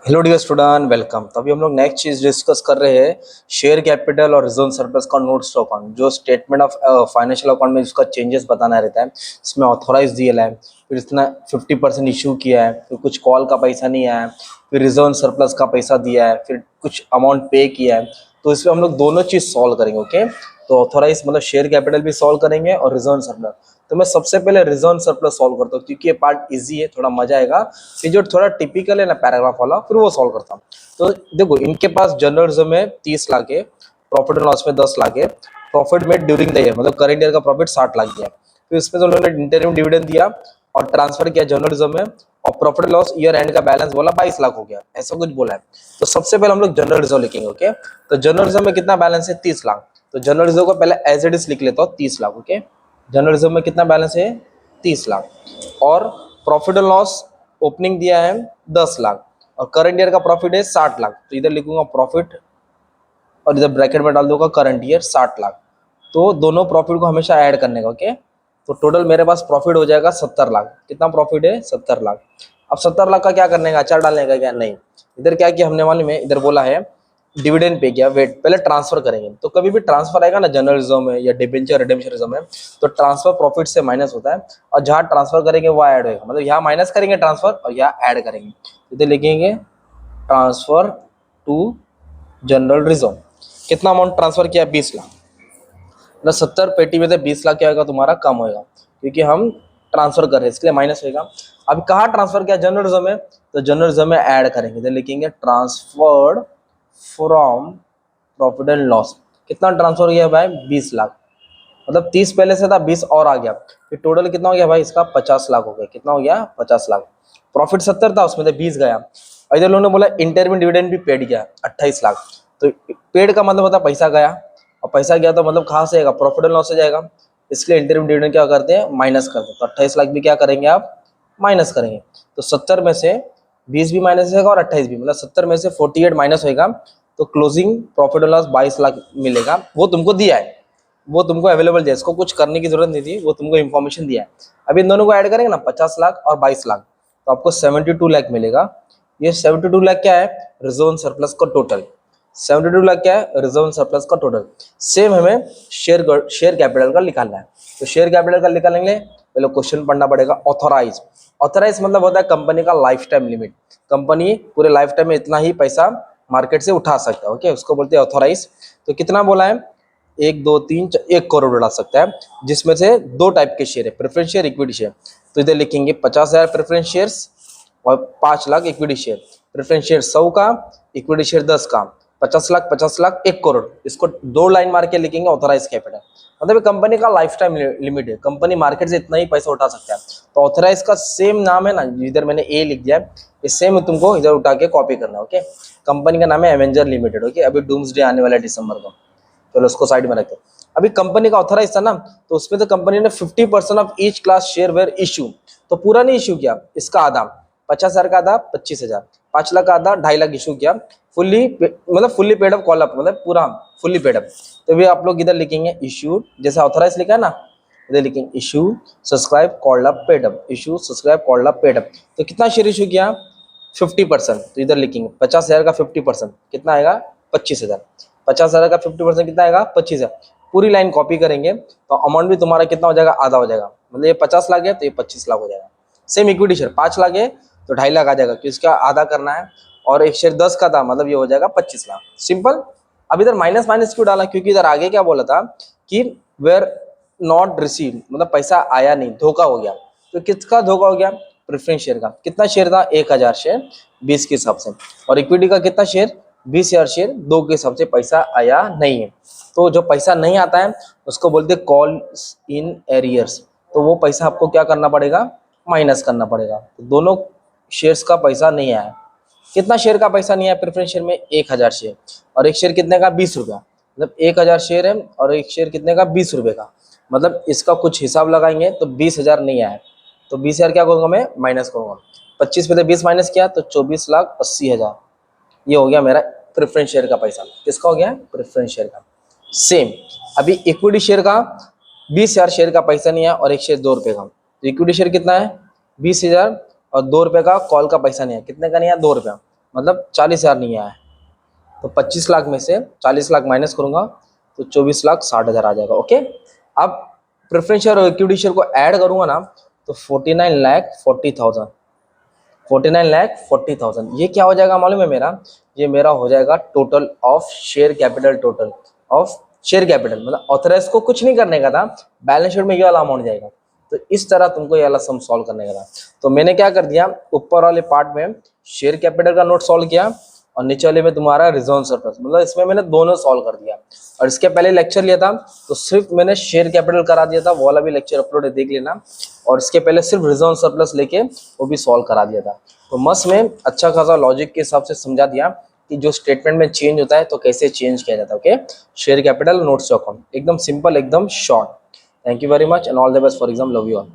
Hello dear student, welcome. तो अभी हम लोग नेक्स्ट चीज डिस्कस कर रहे हैं शेयर कैपिटल और रिजर्व सरप्लस का नोट्स टू अकाउंट। जो स्टेटमेंट ऑफ फाइनेंशियल अकाउंट में जिसका चेंजेस बताना रहता है, इसमें ऑथोराइज दिया है, फिर इसने 50% इशू किया है, फिर कुछ कॉल का पैसा नहीं आया, फिर रिजर्व सरप्लस का पैसा दिया है, फिर कुछ अमाउंट पे किया है। तो इसमें हम लोग दोनों चीज सॉल्व करेंगे। ओके, तो ऑथोराइज मतलब शेयर कैपिटल भी सॉल्व करेंगे और रिजर्व सरप्लस। तो मैं सबसे पहले रिजर्व सरप्लस सॉल्व करता हूँ क्योंकि ये पार्ट इजी है, थोड़ा मजा आएगा। ये जो थोड़ा टिपिकल है ना पैराग्राफ वाला, फिर वो सॉल्व करता हूँ। तो देखो, इनके पास जनरल रिजर्व में 30 लाख है, प्रॉफिट एंड लॉस में 10 लाख है, profit made during the year मतलब करंट ईयर का प्रॉफिट 60 लाख दिया। फिर इसमें तो उन्होंने इंटरिम डिविडेंड दिया और ट्रांसफर किया जनरल रिजर्व में, और profit and loss year and का बैलेंस बोला 22 लाख हो गया, ऐसा कुछ बोला है। तो सबसे पहले हम लोग जनरल रिजर्व लिखेंगे। ओके, तो जनरल रिजर्व में कितना बैलेंस है? 30 लाख। तो जनरल रिजर्व को पहले एज इट इज लिख लेता हूँ, 30 लाख। ओके, जनरल रिजर्व में कितना बैलेंस है? 30 लाख। और प्रॉफिट एंड लॉस ओपनिंग दिया है 10 लाख, और करंट ईयर का प्रॉफिट है 60 लाख। तो इधर लिखूंगा प्रॉफिट और इधर ब्रैकेट में डाल दूंगा करंट ईयर 60 लाख। तो दोनों प्रॉफिट को हमेशा ऐड करने का। ओके, तो टोटल मेरे पास प्रॉफिट हो जाएगा 70 लाख। कितना प्रॉफिट है? 70 लाख। अब 70 लाख का क्या करने का? अचार डालने का क्या? नहीं। इधर क्या किया हमने मालूम है, इधर बोला है डिविडेंड पे किया। वेट, पहले ट्रांसफर करेंगे। तो कभी भी ट्रांसफर आएगा ना जनरल रिजर्व में या डिबेंचर रिडेम्पशन रिजर्व में, तो ट्रांसफर प्रॉफिट से माइनस होता है, और जहां ट्रांसफर करेंगे वो ऐड होगा। मतलब यहाँ माइनस करेंगे ट्रांसफर और यहाँ ऐड करेंगे। इधर लिखेंगे ट्रांसफर टू जनरल रिजर्व। कितना अमाउंट ट्रांसफर किया? 20 लाख। मतलब 70 पेटी में से 20 लाख क्या होगा तुम्हारा? कम होगा, क्योंकि हम ट्रांसफर कर रहे हैं, इसलिए माइनस होगा। अब कहाँ ट्रांसफर किया? जनरल रिजर्व में। तो जनरल रिजर्व में ऐड करेंगे, इधर लिखेंगे transferred from profit and loss. कितना ट्रांसफर किया भाई? 20 लाख। मतलब 30 पहले से था, 20 और आ गया, फिर टोटल कितना हो गया भाई इसका? 50 लाख हो गया। कितना हो गया? 50 लाख। प्रॉफिट 70 था, उसमें से 20 गया। और इधर लोगों ने बोला इंटरमिन डिविडेंड भी पेड किया 28 लाख। तो पेड का मतलब होता है पैसा गया, और पैसा गया तो मतलब कहाँ से आएगा? प्रॉफिट एंड लॉस से जाएगा। इसलिए इंटरमिन डिविडेंड क्या करते हैं? माइनस करते हैं। तो 28 लाख भी क्या करेंगे आप? माइनस करेंगे। तो 70 में से 20 भी माइनस होगा और 28 भी, मतलब 70 में से 48 माइनस होगा। तो closing profit and loss 22 lakh मिलेगा। वो तुमको दिया है, वो तुमको अवेलेबल दिया, इसको कुछ करने की जरूरत नहीं थी, वो तुमको इन्फॉर्मेशन दिया है। अब इन दोनों को ऐड करेंगे ना, 50 लाख और 22 लाख, तो आपको 72 लाख मिलेगा। ये 72 लाख क्या है? रिजर्व सरप्लस का टोटल। 72 लाख क्या है? रिजर्व सरप्लस का टोटल। सेम हमें शेयर कैपिटल का निकालना है। तो शेयर कैपिटल का निकालेंगे, पहले क्वेश्चन पढ़ना पड़ेगा। ऑथोराइज, ऑथोराइज मतलब होता है कंपनी का लाइफ टाइम लिमिट। कंपनी पूरे लाइफ टाइम में इतना ही पैसा मार्केट से उठा सकता है। ओके, उसको बोलते हैं ऑथोराइज। तो कितना बोला है? 1 2 3 1 करोड़ उड़ा सकता है, जिसमें से दो टाइप के शेयर है, प्रेफरेंस शेयर, इक्विटी शेयर। तो इधर लिखेंगे 50,000 प्रेफरेंस शेयर्स और 5 lakh equity share. Preference share 100 का, इक्विटी शेयर 10 का। 50 लाख 50 लाख 1 करोड़। इसको दो लाइन मार के लिखेंगे ऑथराइज कैपिटल। मतलब कंपनी का लाइफ टाइम लिमिट है, कंपनी मार्केट से इतना ही पैसा उठा सकता है। तो ऑथराइज का सेम नाम है ना, इधर मैंने ए लिख दिया है, इस सेम तुमको इधर उठा के कॉपी करना है। ओके, कंपनी का नाम है एवेंजर लिमिटेड। ओके, अभी डूम्सडे आने वाला है दिसंबर को, चलो उसको साइड में रखते हैं। अभी कंपनी का ऑथराइज था ना, तो उसमें तो कंपनी ने 50% of each class share were issue. तो पूरा नहीं इशू किया, इसका आधा, 50,000 का आधा 25,000, 5 लाख का आधा 2.5 लाख इशू किया। फुल्ली मतलब fully paid up call up, मतलब पूरा फुल्ली पेड अप। तो भी आप लोग इधर लिखेंगे इशू, जैसे ऑथराइज लिखा है ना, इधर लिखेंगे issue subscribe called up paid up, issue subscribe called up paid up. तो कितना शेयर इशू किया? 50%। तो इधर लिखेंगे 50,000 का 50% कितना आएगा? 25,000। 50,000 का 50% कितना आएगा? 25,000। पूरी लाइन कॉपी करेंगे तो अमाउंट भी तुम्हारा कितना हो जाएगा? आधा हो जाएगा। मतलब ये 50 लाख है तो ये 25 लाख हो जाएगा। सेम इक्विटी शेयर 5 लाख है तो 2.5 लाख आ जाएगा, क्योंकि इसका आधा करना है। और एक शेयर 10 का था, मतलब ये हो जाएगा 25 लाख। सिंपल। अब इधर माइनस माइनस क्यों डाला? क्योंकि इधर आगे क्या बोला था कि वेयर नॉट रिसीव, मतलब पैसा आया नहीं, धोखा हो गया। तो किसका धोखा हो गया? प्रेफरेंस शेयर का। कितना शेयर था? 1,000 शेयर 20 के हिसाब से। और इक्विटी का कितना शेयर? 20,000 शेयर 2 के हिसाब से पैसा आया नहीं है। तो जो पैसा नहीं आता है उसको बोलते हैं कॉल इन एरियर्स। तो वो पैसा आपको क्या करना पड़ेगा? माइनस करना पड़ेगा। तो दोनों शेयर्स का पैसा नहीं आया। कितना शेयर का पैसा नहीं आया प्रेफरेंस शेयर में? 1,000 शेयर। और एक शेयर कितने का? 20 रुपया। मतलब 1,000 शेयर है और एक शेयर कितने का? 20 रुपये का। मतलब इसका कुछ हिसाब लगाएंगे तो 20,000 नहीं आया। तो 20,000 क्या करूँगा मैं? माइनस करूँगा। 25 में से 20 माइनस किया तो 24,80,000। ये हो गया मेरा प्रेफरेंस शेयर का पैसा। किसका हो गया? प्रेफरेंस शेयर का। सेम अभी इक्विटी शेयर का 20,000 शेयर का पैसा नहीं है और एक शेयर 2 रुपये का। तो इक्विटी शेयर कितना है? 20,000 और 2 रुपये का कॉल का पैसा नहीं है। कितने का नहीं है? 2 रुपया। मतलब 40,000 नहीं आया, तो 25 लाख में से 40 लाख माइनस करूंगा तो 24,60,000 आ जाएगा। ओके, अब प्रेफरेंस शेयर और इक्विटी शेयर को ऐड करूंगा ना तो 49,40,000, 49,40,000 ये क्या हो जाएगा मालूम है मेरा, ये मेरा हो जाएगा total of share capital, total of share capital, मतलब ऑथराइज को कुछ नहीं करने का था, बैलेंस शीट में ये वाला अमाउंट जाएगा। तो इस तरह तुमको ये वाला सम सॉल्व करने का था। तो मैंने क्या कर दिया, ऊपर वाले पार्ट में शेयर कैपिटल का नोट सॉल्व किया और नीचे वाले में तुम्हारा रिजर्व सरप्लस, मतलब इसमें मैंने दोनों सॉल्व कर दिया। और इसके पहले लेक्चर लिया था तो सिर्फ मैंने शेयर कैपिटल करा दिया था, वो वाला भी लेक्चर अपलोड है, देख लेना। और इसके पहले सिर्फ रिजर्व सरप्लस लेके वो भी सॉल्व करा दिया था। तो मस्त में अच्छा खासा लॉजिक के हिसाब से समझा दिया कि जो स्टेटमेंट में चेंज होता है तो कैसे चेंज किया जाता है। Okay, share capital notes to account, एकदम सिंपल, एकदम short. Thank you very much and all the best for exam, love you all.